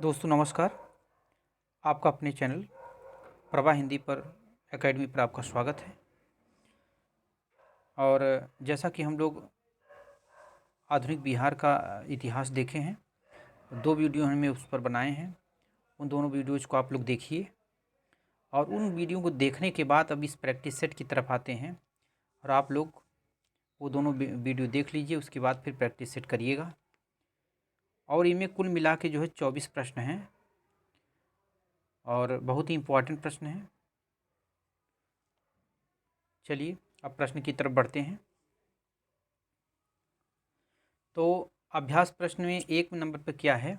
दोस्तों नमस्कार। आपका अपने चैनल प्रभा हिंदी पर एकेडमी पर आपका स्वागत है। और जैसा कि हम लोग आधुनिक बिहार का इतिहास देखे हैं, 2 वीडियो हमने उस पर बनाए हैं। उन दोनों वीडियोज़ को आप लोग देखिए और उन वीडियो को देखने के बाद अब इस प्रैक्टिस सेट की तरफ आते हैं और आप लोग वो दोनों वीडियो देख लीजिए, उसके बाद फिर प्रैक्टिस सेट करिएगा। और इनमें कुल मिला के जो है 24 प्रश्न हैं और बहुत ही इम्पोर्टेंट प्रश्न हैं। चलिए अब प्रश्न की तरफ बढ़ते हैं। तो अभ्यास प्रश्न में 1 नंबर पर क्या है?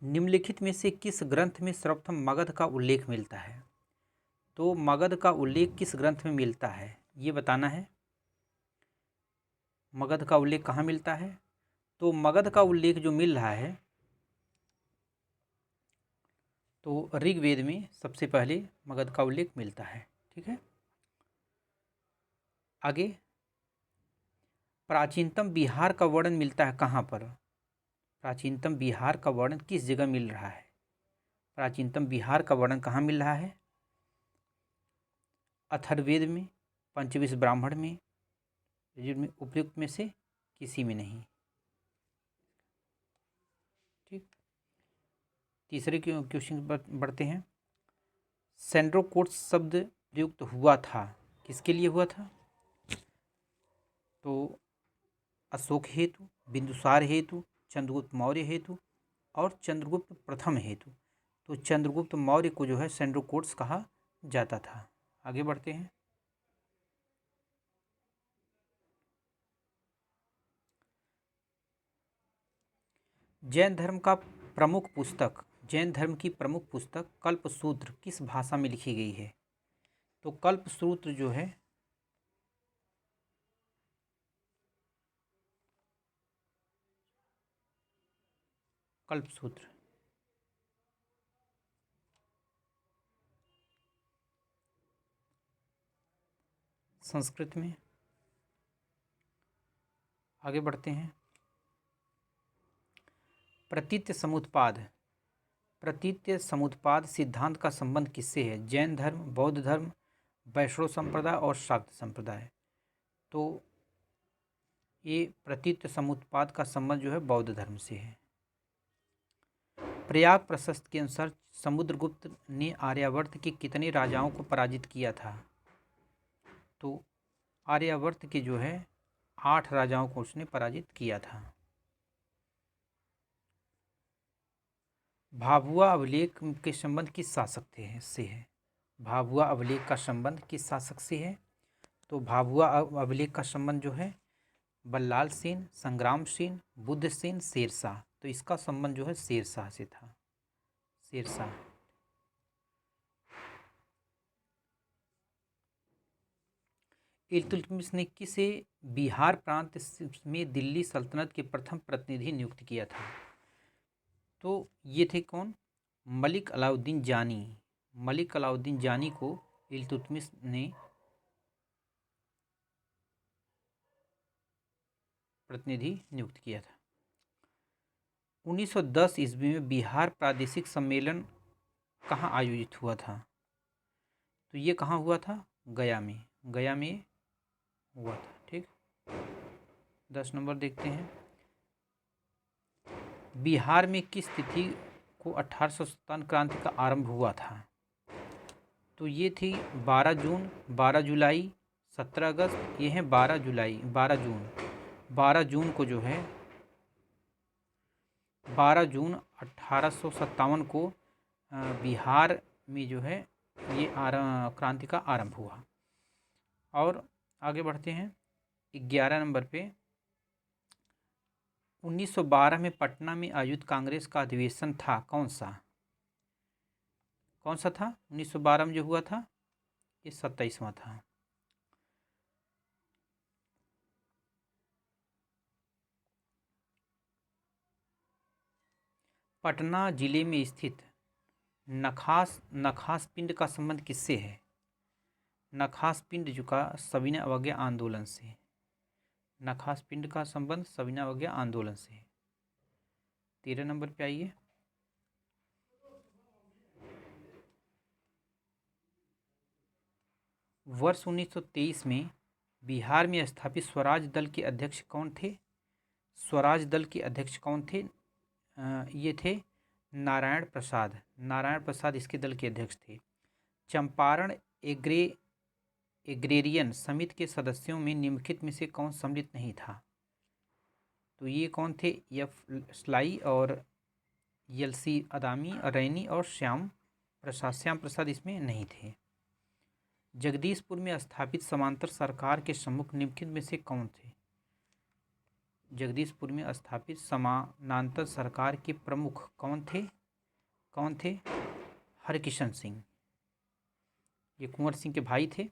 निम्नलिखित में से किस ग्रंथ में सर्वप्रथम मगध का उल्लेख मिलता है? तो मगध का उल्लेख किस ग्रंथ में मिलता है ये बताना है। मगध का उल्लेख कहाँ मिलता है? तो मगध का उल्लेख जो मिल रहा है तो ऋग्वेद में सबसे पहले मगध का उल्लेख मिलता है। ठीक है, आगे प्राचीनतम बिहार का वर्णन मिलता है कहाँ पर? प्राचीनतम बिहार का वर्णन किस जगह मिल रहा है? प्राचीनतम बिहार का वर्णन कहाँ मिल रहा है? अथर्ववेद में, पंचविंश ब्राह्मण में, जिनमें उपयुक्त में से किसी में नहीं। ठीक, तीसरे क्वेश्चन पर बढ़ते हैं। सेंड्रोकोट्स शब्द प्रयुक्त हुआ था, किसके लिए हुआ था? तो अशोक हेतु, बिंदुसार हेतु, चंद्रगुप्त मौर्य हेतु और चंद्रगुप्त प्रथम हेतु। तो चंद्रगुप्त मौर्य को जो है सेंड्रोकोट्स कहा जाता था। आगे बढ़ते हैं। जैन धर्म का प्रमुख पुस्तक, जैन धर्म की प्रमुख पुस्तक कल्पसूत्र किस भाषा में लिखी गई है? तो कल्पसूत्र जो है कल्पसूत्र संस्कृत में। आगे बढ़ते हैं। प्रतीत्य समुत्पाद, प्रतीत्य समुत्पाद सिद्धांत का संबंध किससे है? जैन धर्म, बौद्ध धर्म, वैष्णव संप्रदाय और शाक्त संप्रदाय। तो ये प्रतीत्य समुत्पाद का संबंध जो है बौद्ध धर्म से है। प्रयाग प्रशस्ति के अनुसार समुद्रगुप्त ने आर्यावर्त के कितने राजाओं को पराजित किया था? तो आर्यावर्त के जो है 8 राजाओं को उसने पराजित किया था। भाभुआ अभिलेख के संबंध किस शासक से है? भाभुआ अभिलेख का संबंध किस शासक से है? तो भाभुआ अभिलेख का संबंध जो है बल्लाल सेन, संग्राम सेन, बुद्ध सेन, शेरशाह। तो इसका संबंध जो है शेरशाह से था, शेरशाह। इल्तुतमिश ने किसे बिहार प्रांत में दिल्ली सल्तनत के प्रथम प्रतिनिधि नियुक्त किया था? तो ये थे कौन? मलिक अलाउद्दीन जानी। मलिक अलाउद्दीन जानी को इल्तुतमिश ने प्रतिनिधि नियुक्त किया था। 1910 ईस्वी में बिहार प्रादेशिक सम्मेलन कहाँ आयोजित हुआ था? तो ये कहाँ हुआ था? गया में, गया में हुआ था। ठीक, 10 नंबर देखते हैं। बिहार में किस तिथि को 1857 क्रांति का आरंभ हुआ था? तो ये थी 12 जून, 12 जुलाई, 17 अगस्त। ये है 12 जुलाई, 12 जून। 12 जून को जो है 12 जून 1857 को बिहार में जो है ये क्रांति का आरंभ हुआ। और आगे बढ़ते हैं 11 नंबर पे। 1912 में पटना में आयोजित कांग्रेस का अधिवेशन था कौन सा? कौन सा था 1912 में जो हुआ था? ये 27वां था। पटना जिले में स्थित नखास नखास पिंड का संबंध किससे है? नखास पिंड जो का सविनय अवज्ञा आंदोलन से। नखास पिंड का संबंध सविनय अवज्ञा आंदोलन से है। 13 नंबर पे आइए। वर्ष 1923 में बिहार में स्थापित स्वराज दल के अध्यक्ष कौन थे? स्वराज दल के अध्यक्ष कौन थे? ये थे नारायण प्रसाद। नारायण प्रसाद इसके दल के अध्यक्ष थे। चंपारण एग्रेरियन समिति के सदस्यों में निम्नलिखित में से कौन सम्मिलित नहीं था? तो ये कौन थे? एफ स्लाई और एलसी अदामी, रैनी और श्याम प्रसाद इसमें नहीं थे। जगदीशपुर में स्थापित समांतर सरकार के प्रमुख निम्नलिखित में से कौन थे? जगदीशपुर में स्थापित समानांतर सरकार के प्रमुख कौन थे? हरकिशन सिंह। ये कुंवर सिंह के भाई थे।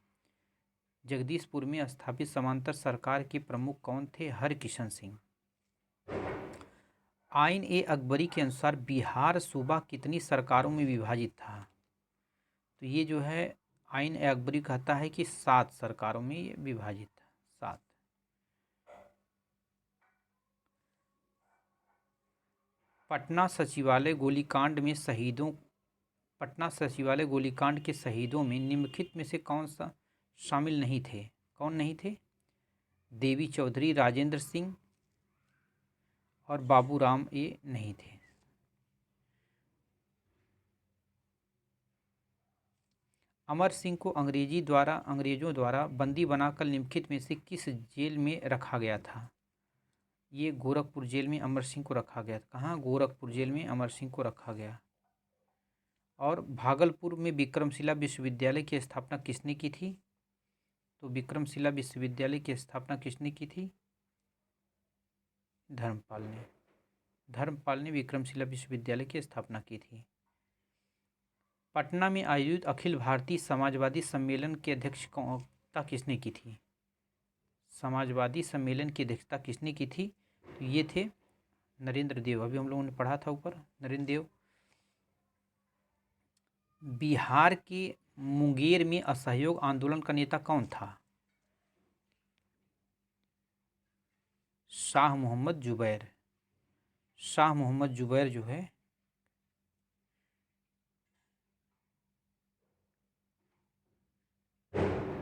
जगदीशपुर में स्थापित समांतर सरकार के प्रमुख कौन थे? हरकिशन सिंह। आइन ए अकबरी के अनुसार बिहार सूबा कितनी सरकारों में विभाजित था? तो ये जो है आइन ए अकबरी कहता है कि 7 सरकारों में ये विभाजित था। 7। पटना सचिवालय गोलीकांड के शहीदों में निम्नलिखित में से कौन सा शामिल नहीं थे? कौन नहीं थे? देवी चौधरी, राजेंद्र सिंह और बाबूराम ये नहीं थे। अमर सिंह को अंग्रेजों द्वारा बंदी बनाकर निम्नलिखित में से किस जेल में रखा गया था? ये गोरखपुर जेल में अमर सिंह को रखा गया था। कहाँ? गोरखपुर जेल में अमर सिंह को रखा गया। और भागलपुर में विक्रमशिला विश्वविद्यालय की स्थापना किसने की थी? तो विक्रमशिला विश्वविद्यालय की स्थापना किसने की थी? धर्मपाल ने विक्रमशिला विश्वविद्यालय की स्थापना की थी। पटना में आयोजित अखिल भारतीय समाजवादी सम्मेलन की अध्यक्षता किसने की थी? समाजवादी सम्मेलन की अध्यक्षता किसने की थी? तो ये थे नरेंद्र देव। अभी हम लोगों ने पढ़ा था ऊपर, नरेंद्र देव। बिहार के मुंगेर में असहयोग आंदोलन का नेता कौन था? शाह मोहम्मद जुबैर। शाह मोहम्मद जुबैर जो है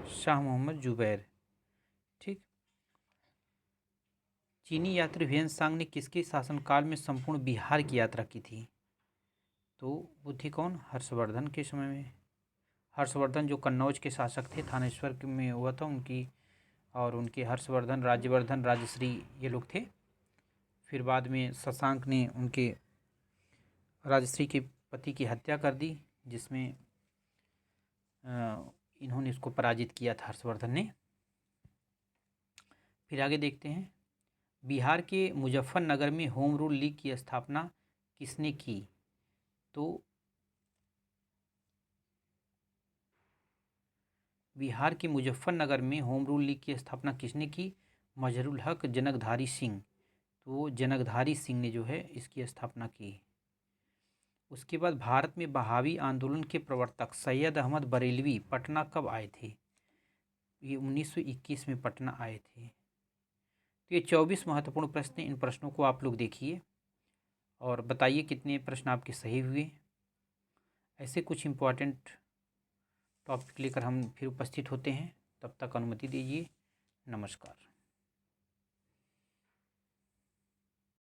शाह मोहम्मद जुबैर। ठीक। चीनी यात्री ह्वेन-सांग ने किसके शासनकाल में संपूर्ण बिहार की यात्रा की थी? तो वो थे कौन? हर्षवर्धन के समय में। हर्षवर्धन जो कन्नौज के शासक थे, थानेश्वर में हुआ था उनकी, और उनके हर्षवर्धन, राज्यवर्धन, राजश्री ये लोग थे। फिर बाद में शशांक ने उनके राजश्री के पति की हत्या कर दी, जिसमें इन्होंने इसको पराजित किया था, हर्षवर्धन ने। फिर आगे देखते हैं, बिहार के मुजफ्फरनगर में होम रूल लीग की स्थापना किसने की? तो बिहार के मुजफ्फरनगर में होम रूल लीग की स्थापना किसने की? मजहरुल हक जनकधारी सिंह। तो जनकधारी सिंह ने जो है इसकी स्थापना की। उसके बाद भारत में बहावी आंदोलन के प्रवर्तक सैयद अहमद बरेलवी पटना कब आए थे? ये 1921 में पटना आए थे। तो ये 24 महत्वपूर्ण प्रश्न हैं। इन प्रश्नों को आप लोग देखिए और बताइए कितने प्रश्न आपके सही हुए। ऐसे कुछ इम्पोर्टेंट टॉपिक लेकर हम फिर उपस्थित होते हैं। तब तक अनुमति दीजिए। नमस्कार।